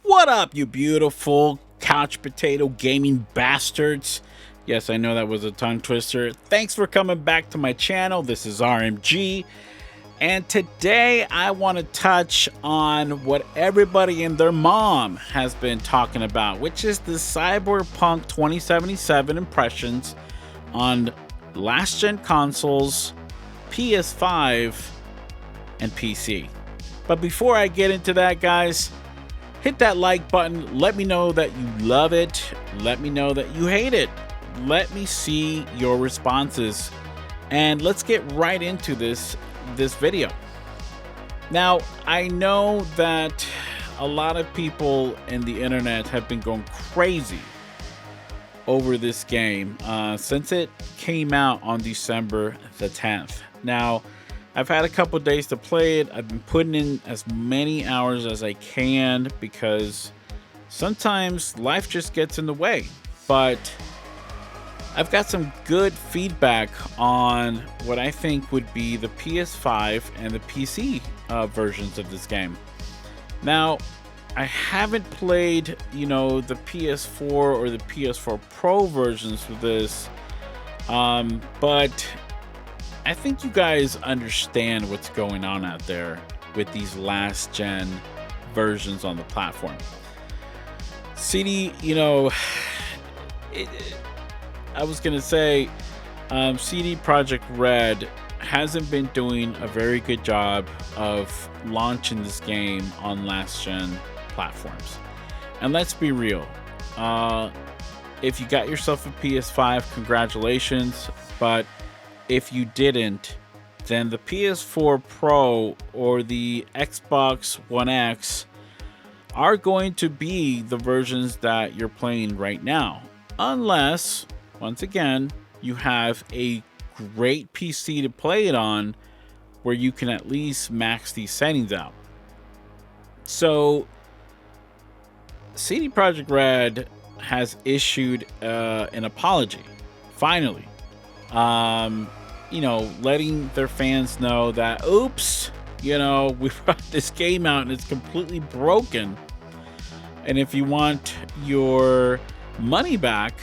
What up, you beautiful couch potato gaming bastards? Yes, I know that was a tongue twister. Thanks for coming back to my channel. This is RMG, and today I want to touch on what everybody and their mom has been talking about, which is the CyberPunk 2077 impressions on last-gen consoles, PS5, and PC. But before I get into that, guys, hit that like button. Let me know that you love it. Let me know that you hate it. Let me see your responses. And let's get right into this video. Now, I know that a lot of people in the internet have been going crazy over this game since it came out on December the 10th. Now, I've had a couple days to play it. I've been putting in as many hours as I can because sometimes life just gets in the way. But I've got some good feedback on what I think would be the PS5 and the PC versions of this game. Now, I haven't played, the PS4 or the PS4 Pro versions of this, but I think you guys understand what's going on out there with these last gen versions on the platform. CD, I was gonna say, CD Projekt Red hasn't been doing a very good job of launching this game on last gen platforms. And let's be real, if you got yourself a PS5, congratulations, but if you didn't, then the PS4 Pro or the Xbox One X are going to be the versions that you're playing right now. Unless, once again, you have a great PC to play it on where you can at least max these settings out. So, CD Projekt Red has issued an apology, finally. Letting their fans know that, oops, we brought this game out and it's completely broken. And if you want your money back,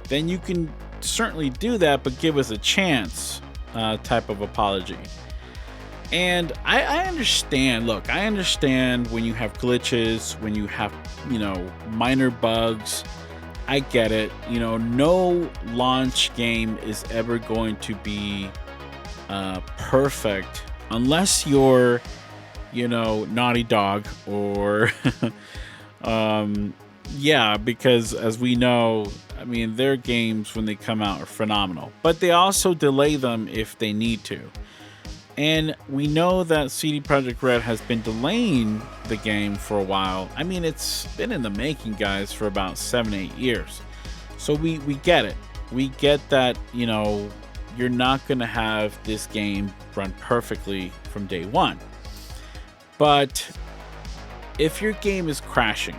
then you can certainly do that, but give us a chance, type of apology. And I understand, look, I understand when you have glitches, when you have, minor bugs. I get it. No launch game is ever going to be perfect unless you're, Naughty Dog or, because as we know, their games when they come out are phenomenal, but they also delay them if they need to. And we know that CD Projekt Red has been delaying the game for a while. It's been in the making, guys, for about 7-8 years. So we get it. We get that, you're not going to have this game run perfectly from day one. But if your game is crashing,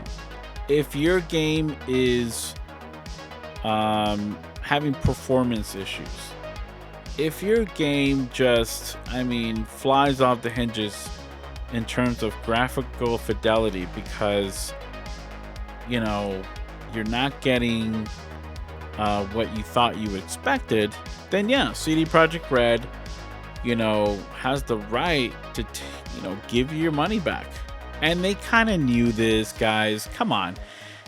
if your game is having performance issues, if your game just, flies off the hinges in terms of graphical fidelity because, you're not getting what you thought you expected, then yeah, CD Projekt Red, has the right to, give you your money back. And they kind of knew this, guys. Come on.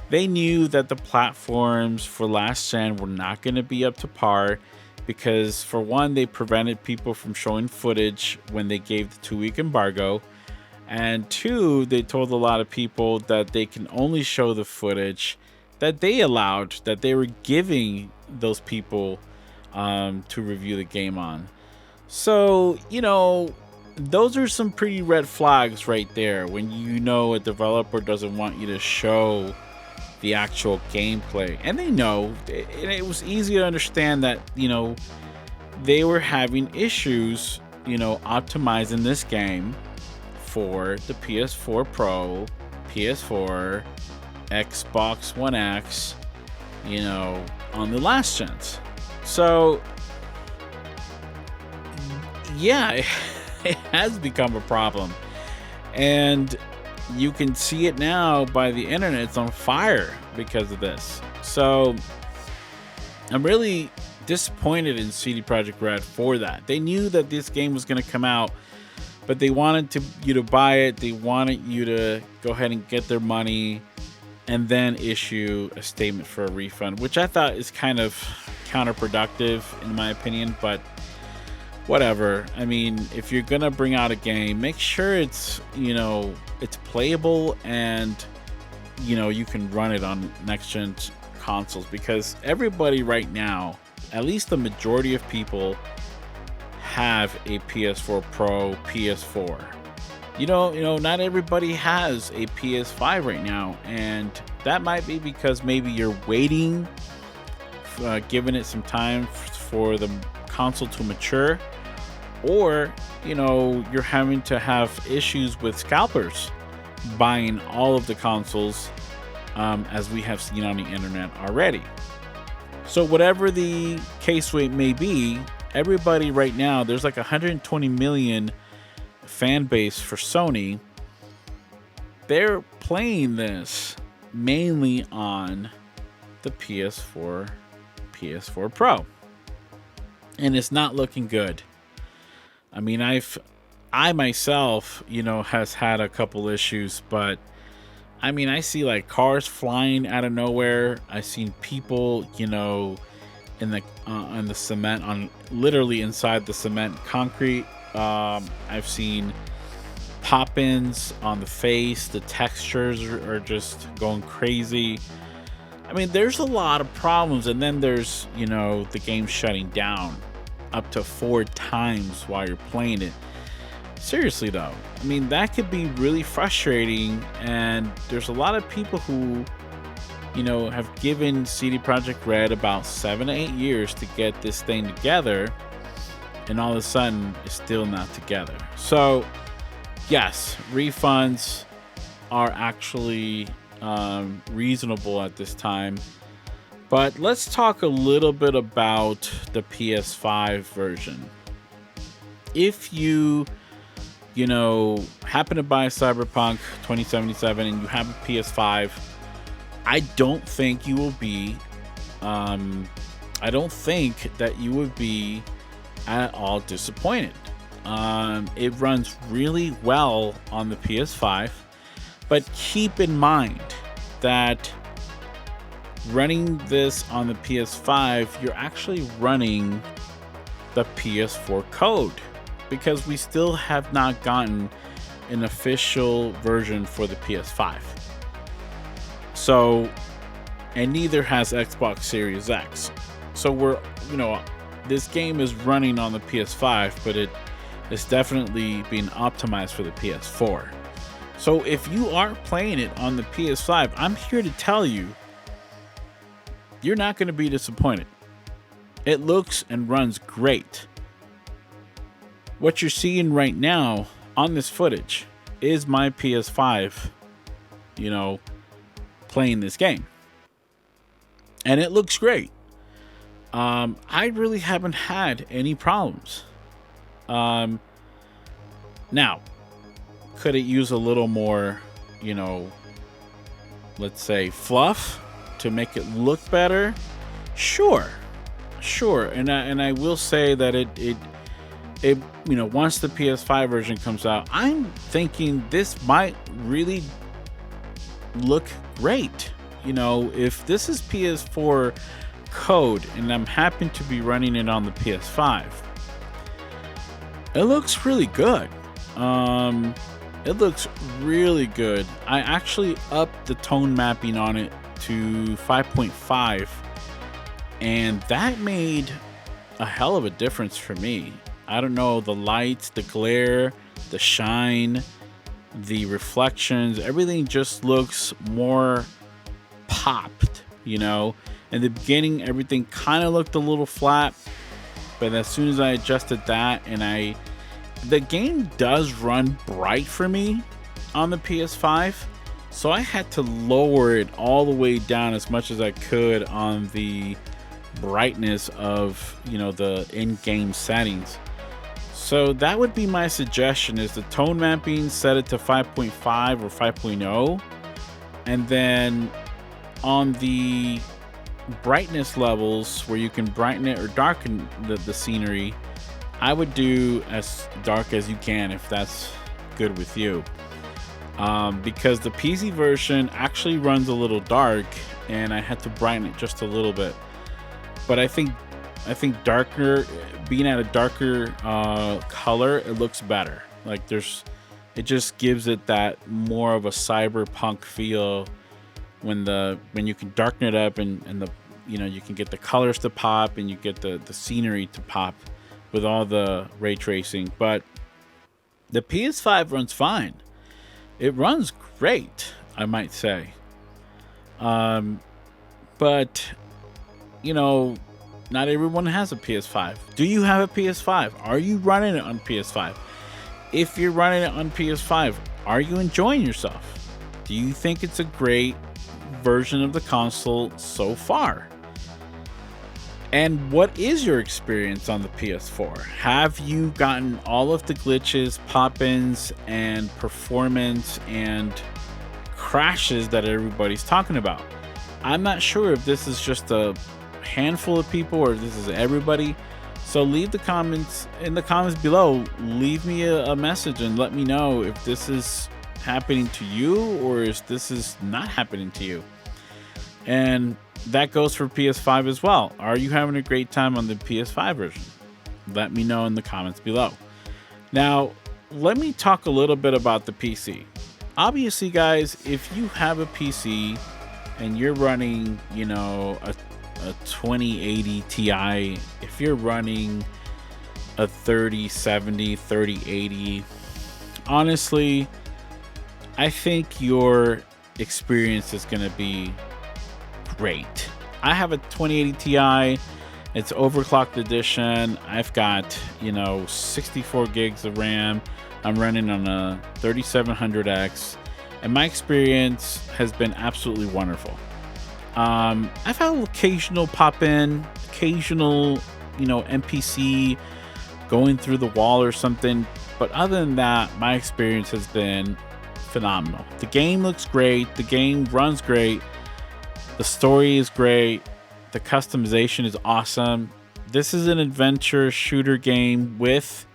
They knew that the platforms for last gen were not going to be up to par. Because for one, they prevented people from showing footage when they gave the 2-week embargo. And two, they told a lot of people that they can only show the footage that they allowed, that they were giving those people to review the game on. So, those are some pretty red flags right there when a developer doesn't want you to show the actual gameplay. And they know, and it was easy to understand that, they were having issues, optimizing this game for the PS4 Pro, PS4, Xbox One X, on the last gens. So, yeah, it has become a problem. And you can see it now by the internet. It's on fire because of this. So I'm really disappointed in CD Projekt Red for that. They knew that this game was going to come out, but they wanted you to buy it. They wanted you to go ahead and get their money and then issue a statement for a refund, which I thought is kind of counterproductive in my opinion, but whatever. I mean, if you're gonna bring out a game, make sure it's, it's playable and, you can run it on next gen consoles, because everybody right now, at least the majority of people, have a PS4 Pro, PS4. Not everybody has a PS5 right now, and that might be because maybe you're waiting, giving it some time for the console to mature, or you're having to have issues with scalpers buying all of the consoles, as we have seen on the internet already. So whatever the case may be, everybody right now, there's like 120 million fan base for Sony. They're playing this mainly on the PS4 Pro, and it's not looking good. I mean, I myself, has had a couple issues, but I mean, I see like cars flying out of nowhere. I've seen people, in the cement, literally inside the cement concrete. I've seen pop-ins on the face. The textures are just going crazy. I mean, there's a lot of problems, and then there's, the game shutting down up to 4 times while you're playing it. Seriously though, I mean, that could be really frustrating, and there's a lot of people who, have given CD Projekt Red about 7 to 8 years to get this thing together, and all of a sudden it's still not together. So yes, refunds are actually reasonable at this time. But let's talk a little bit about the PS5 version. If you, happen to buy Cyberpunk 2077 and you have a PS5, I don't think you will be, I don't think that you would be at all disappointed. It runs really well on the PS5, but keep in mind that running this on the PS5, you're actually running the PS4 code, because we still have not gotten an official version for the PS5. So, and neither has Xbox Series X. So we're, this game is running on the PS5, but it is definitely being optimized for the PS4. So if you are playing it on the PS5, I'm here to tell you, you're not going to be disappointed. It looks and runs great. What you're seeing right now on this footage is my PS5, playing this game. And it looks great. I really haven't had any problems. Now, could it use a little more, let's say fluff to make it look better? Sure. And I will say that it once the PS5 version comes out, I'm thinking this might really look great. If this is PS4 code and I'm happen to be running it on the PS5, it looks really good. It looks really good. I actually upped the tone mapping on it to 5.5, and that made a hell of a difference for me. I don't know, the lights, the glare, the shine, the reflections, everything just looks more popped. In the beginning, everything kind of looked a little flat, but as soon as I adjusted that, and the game does run bright for me on the PS5, so I had to lower it all the way down as much as I could on the brightness of, the in-game settings. So that would be my suggestion, is the tone mapping, set it to 5.5 or 5.0, and then on the brightness levels where you can brighten it or darken the scenery, I would do as dark as you can if that's good with you. Because the PC version actually runs a little dark, and I had to brighten it just a little bit. But I think darker, being at a darker color, it looks better. Like it just gives it that more of a cyberpunk feel when you can darken it up, and the you can get the colors to pop, and you get the scenery to pop with all the ray tracing. But the PS5 runs fine. It runs great, I might say. But not everyone has a PS5. Do you have a PS5? Are you running it on PS5? If you're running it on PS5, are you enjoying yourself? Do you think it's a great version of the console so far? And what is your experience on the PS4? Have you gotten all of the glitches, pop-ins, and performance and crashes that everybody's talking about? I'm not sure if this is just a handful of people or if this is everybody. So leave the comments in the comments below. Leave me a message and let me know if this is happening to you or if this is not happening to you. And that goes for PS5 as well. Are you having a great time on the PS5 version? Let me know in the comments below. Now, let me talk a little bit about the PC. Obviously, guys, if you have a PC and you're running, a 2080 Ti, if you're running a 3070, 3080, honestly, I think your experience is going to be great. I have a 2080 Ti. It's overclocked edition. I've got 64 gigs of RAM. I'm running on a 3700X, and my experience has been absolutely wonderful. I've had occasional pop-in, occasional NPC going through the wall or something, but other than that, my experience has been phenomenal. The game looks great. The game runs great. The story is great. The customization is awesome. This is an adventure shooter game with,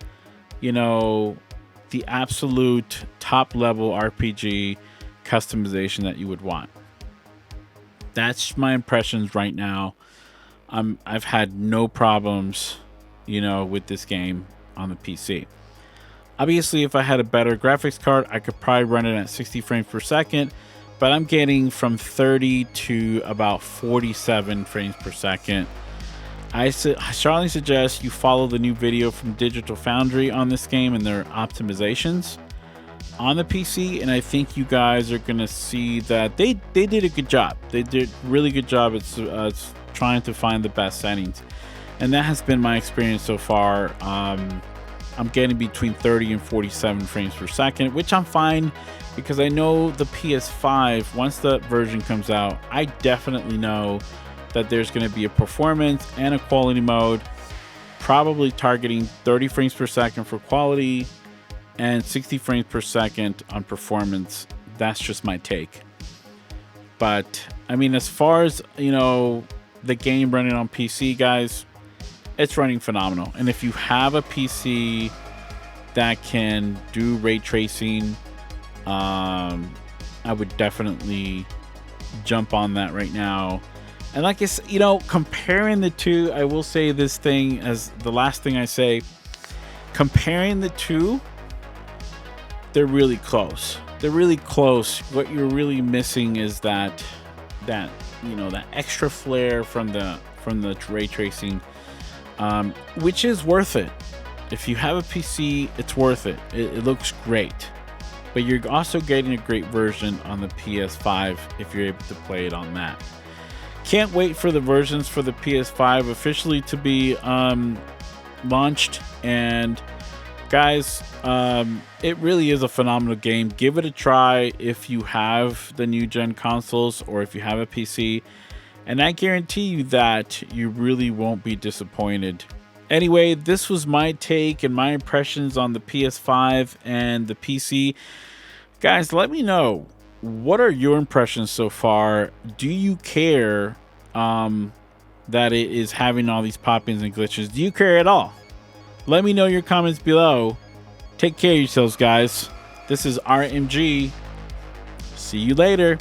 the absolute top level RPG customization that you would want. That's my impressions right now. I've had no problems, with this game on the PC. Obviously, if I had a better graphics card, I could probably run it at 60 frames per second. But I'm getting from 30 to about 47 frames per second. I strongly suggest you follow the new video from Digital Foundry on this game and their optimizations on the PC, and I think you guys are gonna see that they did a good job. They did a really good job at trying to find the best settings, and that has been my experience so far. I'm getting between 30 and 47 frames per second, which I'm fine, because I know the PS5, once the version comes out, I definitely know that there's going to be a performance and a quality mode, probably targeting 30 frames per second for quality and 60 frames per second on performance. That's just my take. But I mean, as far as the game running on PC, guys, it's running phenomenal. And if you have a PC that can do ray tracing, I would definitely jump on that right now. And like I said, comparing the two, I will say this thing as the last thing I say, comparing the two, they're really close. They're really close. What you're really missing is that extra flair from the ray tracing, which is worth it. If you have a PC, it's worth it. It looks great. But you're also getting a great version on the PS5 if you're able to play it on that. Can't wait for the versions for the PS5 officially to be launched. And guys, it really is a phenomenal game. Give it a try if you have the new gen consoles or if you have a PC. And I guarantee you that you really won't be disappointed. Anyway, this was my take and my impressions on the PS5 and the PC. Guys, let me know, what are your impressions so far? Do you care that it is having all these pop-ins and glitches? Do you care at all? Let me know in your comments below. Take care of yourselves, guys. This is RMG. See you later.